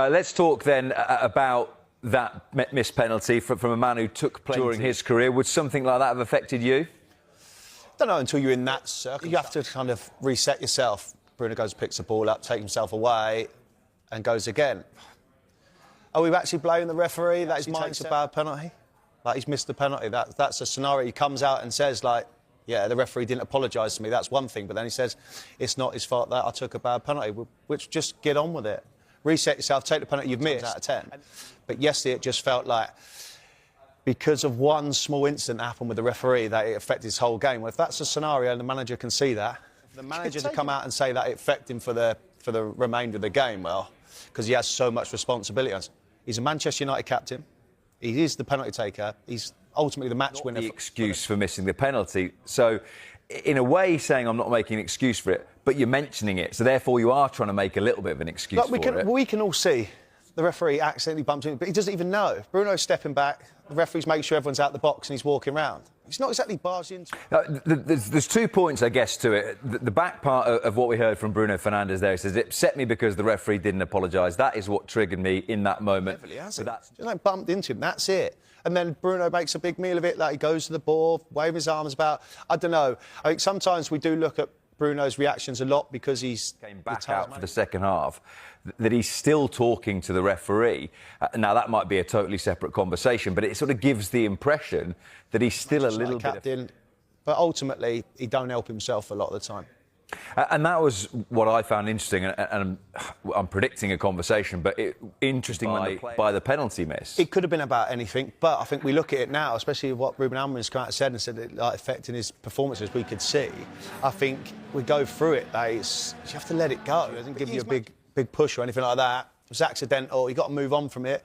Let's talk then about that missed penalty from a man who took plenty during his career. Would something like that have affected you? I don't know until you're in that circle. You have to kind of reset yourself. Bruno goes, picks the ball up, takes himself away and goes again. Are we actually blaming the referee that his mind's a bad penalty? Like, he's missed the penalty. That's a scenario. He comes out and says, like, yeah, the referee didn't apologise to me. That's one thing. But then he says, it's not his fault that I took a bad penalty. Which, just get on with it. Reset yourself, take the penalty you've missed out of 10. But yesterday it just felt like, because of one small incident that happened with the referee, that it affected his whole game. Well, if that's a scenario and the manager can see that, the manager to come out and say that it affected him for the remainder of the game, well, because he has so much responsibility. He's a Manchester United captain. He is the penalty taker. He's ultimately the match winner. The excuse for missing the penalty. So, in a way, he's saying I'm not making an excuse for it, but you're mentioning it. So, therefore, you are trying to make a little bit of an excuse for it. We can all see the referee accidentally bumped in, but he doesn't even know. Bruno's stepping back. The referee's making sure everyone's out the box and he's walking around. He's not exactly barged into it. There's 2 points, I guess, to it. The back part of what we heard from Bruno Fernandes there, he says, it upset me because the referee didn't apologise. That is what triggered me in that moment. Definitely has it. Just like bumped into him, that's it. And then Bruno makes a big meal of it, like he goes to the ball, waving his arms about. I don't know. I think sometimes we do look at Bruno's reactions a lot because he's came back out for the second half, that he's still talking to the referee. Now, that might be a totally separate conversation, but it sort of gives the impression that he's still a little bit... captain, but ultimately, he don't help himself a lot of the time. And that was what I found interesting, and I'm predicting a conversation, but interesting by the penalty miss. It could have been about anything, but I think we look at it now, especially what Ruben Amorim's kind of said and said it like affecting his performances. We could see. I think we go through it. You have to let it go. It doesn't give you a big push or anything like that. It was accidental. You got to move on from it.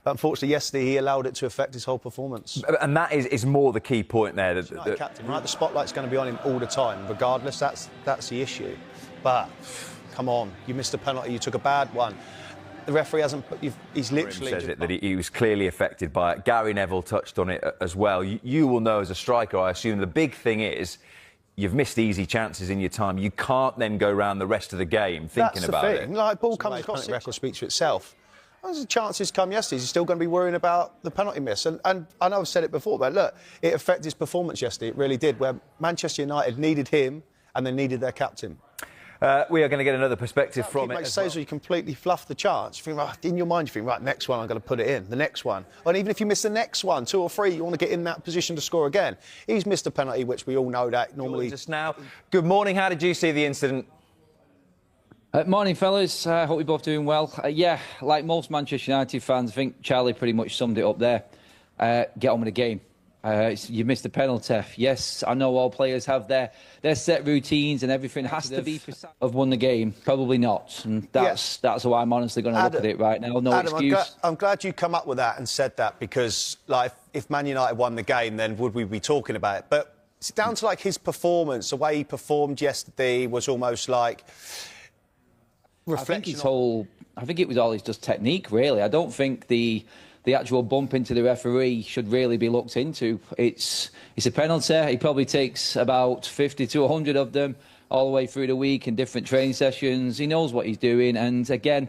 But unfortunately, yesterday he allowed it to affect his whole performance. And that is more the key point there. Captain, right? The spotlight's going to be on him all the time, regardless. That's the issue. But come on, you missed a penalty. You took a bad one. The referee hasn't. He's literally says it that he was clearly affected by it. Gary Neville touched on it as well. You will know as a striker, I assume the big thing is, you've missed easy chances in your time. You can't then go around the rest of the game thinking about it. That's the thing. Like, ball comes across, the record speaks for itself. As the chances come yesterday, he's still going to be worrying about the penalty miss. And I know I've said it before, but look, it affected his performance yesterday. It really did, where Manchester United needed him and they needed their captain. We are going to get another perspective from it. Well. You completely fluff the chance. You think, right, in your mind, you think, right, next one, I'm going to put it in. The next one. And even if you miss the next one, 2 or 3, you want to get in that position to score again. He's missed a penalty, which we all know that normally... Just now. Good morning. How did you see the incident? Morning, fellas. Hope you're both doing well. Yeah, like most Manchester United fans, I think Charlie pretty much summed it up there. Get on with the game. You missed the penalty. Yes, I know all players have their set routines and everything has to be have won the game. Probably not. And that's how I'm honestly going to look at it right now. No excuse. I'm glad you come up with that and said that, because like if Man United won the game, then would we be talking about it? But it's down to like his performance. The way he performed yesterday was almost like... I think it was all just technique, really. I don't think the actual bump into the referee should really be looked into. It's a penalty. He probably takes about 50 to 100 of them all the way through the week in different training sessions. He knows what he's doing. And again,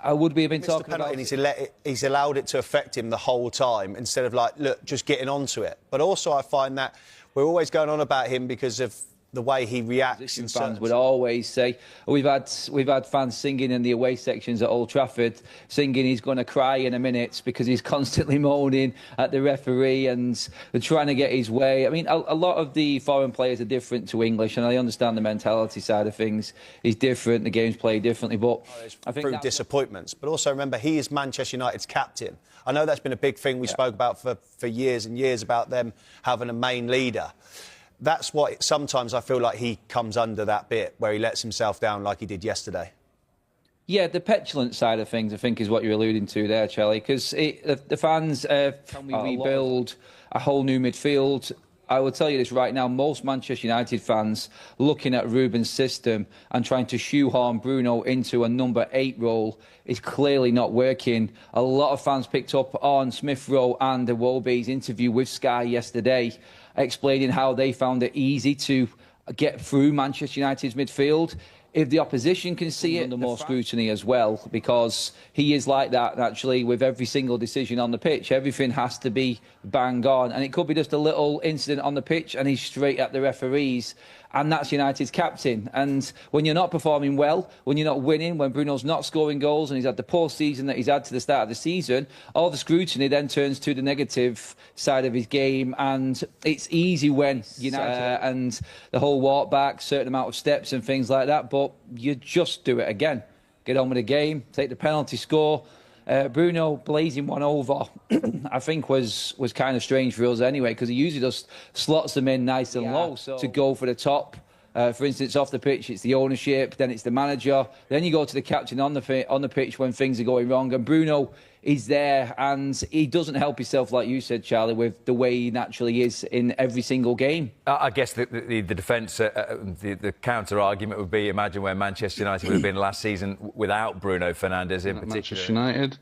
we have been talking about... And he's allowed it to affect him the whole time instead of like, look, just getting onto it. But also I find that we're always going on about him because of the way he reacts. Fans would always say, we've had fans singing in the away sections at Old Trafford, singing he's going to cry in a minute because he's constantly moaning at the referee and they're trying to get his way. I mean, a lot of the foreign players are different to English, and I understand the mentality side of things is different, the game's played differently, but I think through disappointments. But also remember, he is Manchester United's captain. I know that's been a big thing we spoke about for years and years, about them having a main leader. That's what sometimes I feel like he comes under that bit where he lets himself down like he did yesterday. Yeah, the petulant side of things, I think, is what you're alluding to there, Charlie, because the fans, can we rebuild a whole new midfield? I will tell you this right now, most Manchester United fans looking at Ruben's system and trying to shoehorn Bruno into a number 8 role is clearly not working. A lot of fans picked up on Smith Rowe and Iwobi's interview with Sky yesterday, explaining how they found it easy to get through Manchester United's midfield. if the opposition can see it, under more scrutiny as well, because he is like that, actually, with every single decision on the pitch. Everything has to be bang on. And it could be just a little incident on the pitch and he's straight at the referees. And that's United's captain. And when you're not performing well, when you're not winning, when Bruno's not scoring goals and he's had the poor season that he's had to the start of the season, all the scrutiny then turns to the negative side of his game. And it's easy when United and the whole walk back, certain amount of steps and things like that. But you just do it again. Get on with the game, take the penalty, score. Bruno blazing one over, I think was kind of strange for us anyway, because he usually just slots them in nice and low. So to go for the top, for instance, off the pitch, it's the ownership, then it's the manager, then you go to the captain on the pitch when things are going wrong, and Bruno is there, and he doesn't help himself, like you said, Charlie, with the way he naturally is in every single game. I guess the defence, the counter-argument would be, imagine where Manchester United would have been last season without Bruno Fernandes in particular. Manchester United.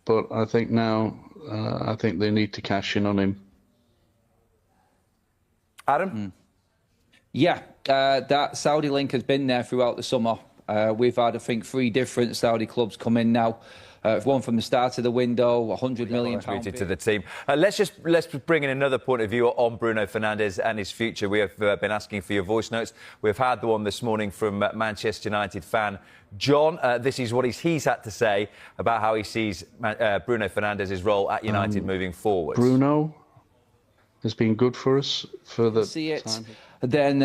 But I think now, I think they need to cash in on him. Adam? Yeah, that Saudi link has been there throughout the summer. We've had, I think, 3 different Saudi clubs come in now. One from the start of the window, £100 million to the team. Let's bring in another point of view on Bruno Fernandes and his future. We have been asking for your voice notes. We've had the one this morning from Manchester United fan John. This is what he's had to say about how he sees Bruno Fernandes' role at United moving forward. Bruno has been good for us for the see it, time. Then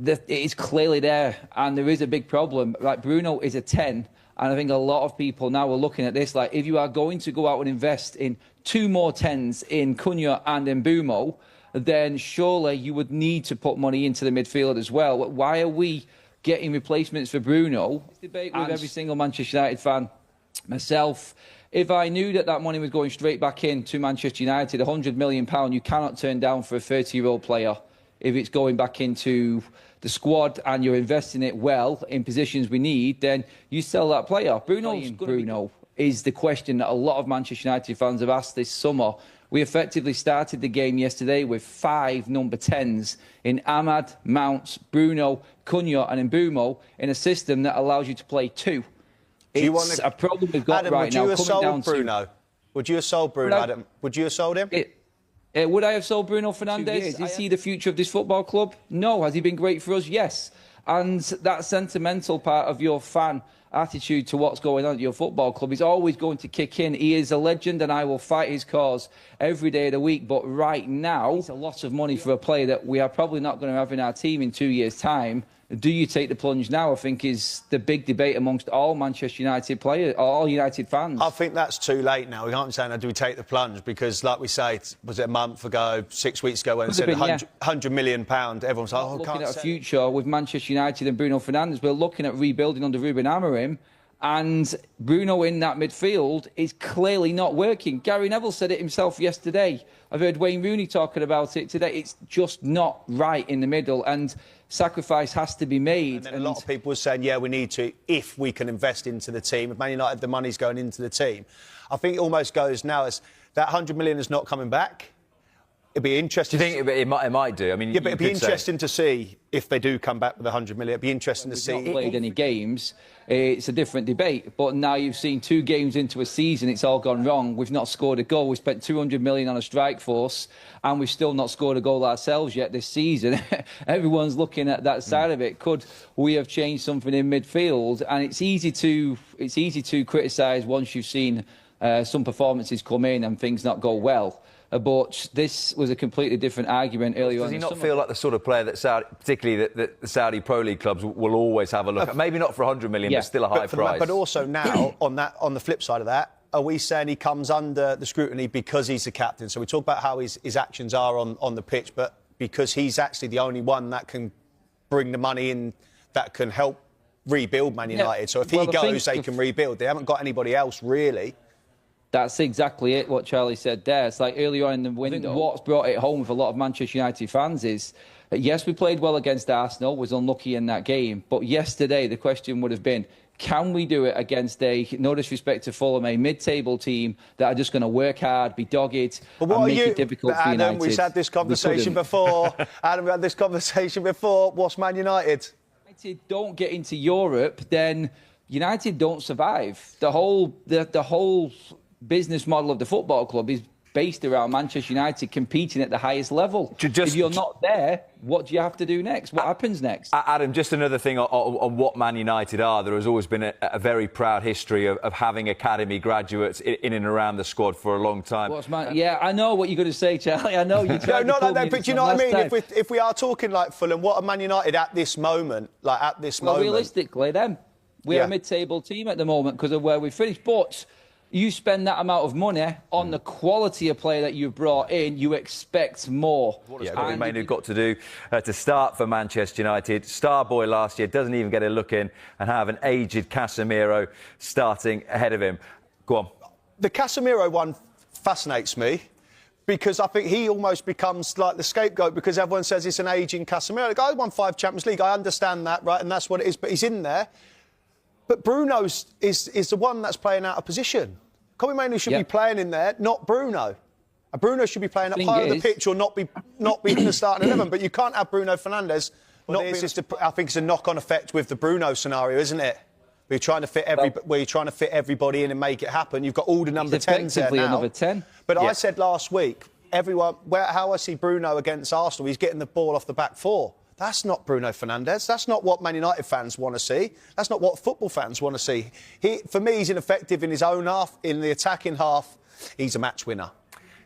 it is clearly there, and there is a big problem. Like, Bruno is a 10. And I think a lot of people now are looking at this like, if you are going to go out and invest in 2 more 10s in Cunha and in Mbeumo, then surely you would need to put money into the midfield as well. Why are we getting replacements for Bruno? This debate with every single Manchester United fan, myself, if I knew that money was going straight back into Manchester United, £100 million, you cannot turn down for a 30-year-old player. If it's going back into the squad and you're investing it well in positions we need, then you sell that player. Bruno is the question that a lot of Manchester United fans have asked this summer. We effectively started the game yesterday with 5 number 10s in Ahmad, Mount, Bruno, Cunha and Mbeumo in a system that allows you to play 2. It's a problem we've got Adam, right now. Would you have sold Bruno? Would you have sold Bruno, Adam? Would you have sold him? Would I have sold Bruno Fernandes? Is he the future of this football club? No. Has he been great for us? Yes. And that sentimental part of your fan attitude to what's going on at your football club is always going to kick in. He is a legend and I will fight his cause every day of the week. But right now, it's a lot of money for a player that we are probably not going to have in our team in 2 years' time. Do you take the plunge now, I think, is the big debate amongst all Manchester United players, all United fans. I think that's too late now. We can't be saying, do we take the plunge? Because, like we say, was it a month ago, 6 weeks ago, when it said £100 million, everyone's like, looking at a future with Manchester United and Bruno Fernandes, we're looking at rebuilding under Ruben Amorim, and Bruno in that midfield is clearly not working. Gary Neville said it himself yesterday. I've heard Wayne Rooney talking about it today. It's just not right in the middle, and sacrifice has to be made. And then a lot of people were saying, yeah, we need to, if we can invest into the team. If Man United, the money's going into the team. I think it almost goes now as that £100 million is not coming back. It'd be interesting. Do you think it might do? I mean, yeah, but it'd be interesting to see if they do come back with £100 million. It'd be interesting to see. Not played any games. It's a different debate. But now you've seen 2 games into a season, it's all gone wrong. We've not scored a goal. We spent £200 million on a strike force, and we've still not scored a goal ourselves yet this season. Everyone's looking at that side of it. Could we have changed something in midfield? And it's easy to criticise once you've seen some performances come in and things not go well. But this was a completely different argument earlier on. Does he not feel like the sort of player that particularly the Saudi Pro League clubs will always have a look at? Maybe not for £100 million, but still a high price. But also now, on the flip side of that, are we saying he comes under the scrutiny because he's the captain? So we talk about how his actions are on the pitch, but because he's actually the only one that can bring the money in that can help rebuild Man United. Yeah. So if he goes, they can rebuild. They haven't got anybody else, really. That's exactly it, what Charlie said there. It's like earlier on in the window, what's brought it home with a lot of Manchester United fans is that, yes, we played well against Arsenal, was unlucky in that game, but yesterday the question would have been, can we do it against no disrespect to Fulham, a mid-table team that are just going to work hard, be dogged, and make it difficult for United? We've had this conversation before. Adam, we had this conversation before. What's Man United? United don't get into Europe, then United don't survive. The whole business model of the football club is based around Manchester United competing at the highest level. If you're not there, what do you have to do next? What happens next? Adam, just another thing on what Man United are. There has always been a very proud history of having academy graduates in and around the squad for a long time. Yeah, I know what you're going to say, Charlie. I know you. No, not like that. But you know what I mean? If we are talking like Fulham, what are Man United at this moment? Like at this moment? Realistically, then we're a mid-table team at the moment because of where we finished. But you spend that amount of money on the quality of player that you've brought in, you expect more. What has Bobby Mainoo got to do to start for Manchester United? Star boy last year, doesn't even get a look in, and have an aged Casemiro starting ahead of him. Go on. The Casemiro one fascinates me because I think he almost becomes like the scapegoat because everyone says it's an ageing Casemiro. The guy won 5 Champions League. I understand that, right? And that's what it is, but he's in there. But Bruno is the one that's playing out of position. Bobby Mainoo should be playing in there, not Bruno. And Bruno should be playing up high on the pitch or not be in the starting 11. But you can't have Bruno Fernandes. I think it's a knock-on effect with the Bruno scenario, isn't it? Where you're trying to fit everybody in and make it happen. You've got all the number 10s there now. Number 10. But I said last week, how I see Bruno against Arsenal, he's getting the ball off the back 4. That's not Bruno Fernandes. That's not what Man United fans want to see. That's not what football fans want to see. For me, he's ineffective in his own half. In the attacking half, he's a match winner.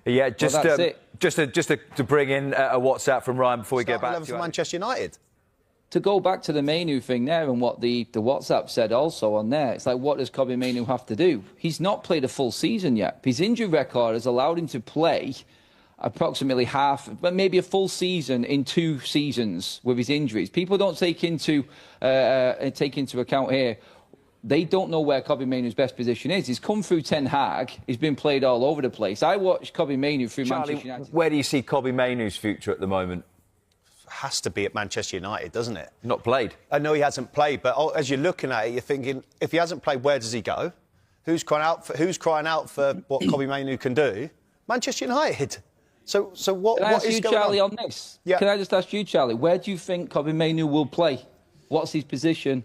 Yeah, just to bring in a WhatsApp from Ryan before we get back to Manchester United. To go back to the Mainoo thing there and what the WhatsApp said also on there, it's like, what does Bobby Mainoo have to do? He's not played a full season yet. His injury record has allowed him to play approximately half, but maybe a full season in 2 seasons with his injuries. People don't take into account here. They don't know where Bobby Mainoo's best position is. He's come through Ten Hag. He's been played all over the place. I watched Bobby Mainoo through Manchester United. Where do you see Bobby Mainoo's future at the moment? Has to be at Manchester United, doesn't it? Not played. I know he hasn't played, but as you're looking at it, you're thinking, if he hasn't played, where does he go? Who's crying out for what Bobby Mainoo can do? Manchester United. So what is going Charlie, on this? Yeah. Can I just ask you, Charlie, where do you think Bobby Mainoo will play? What's his position?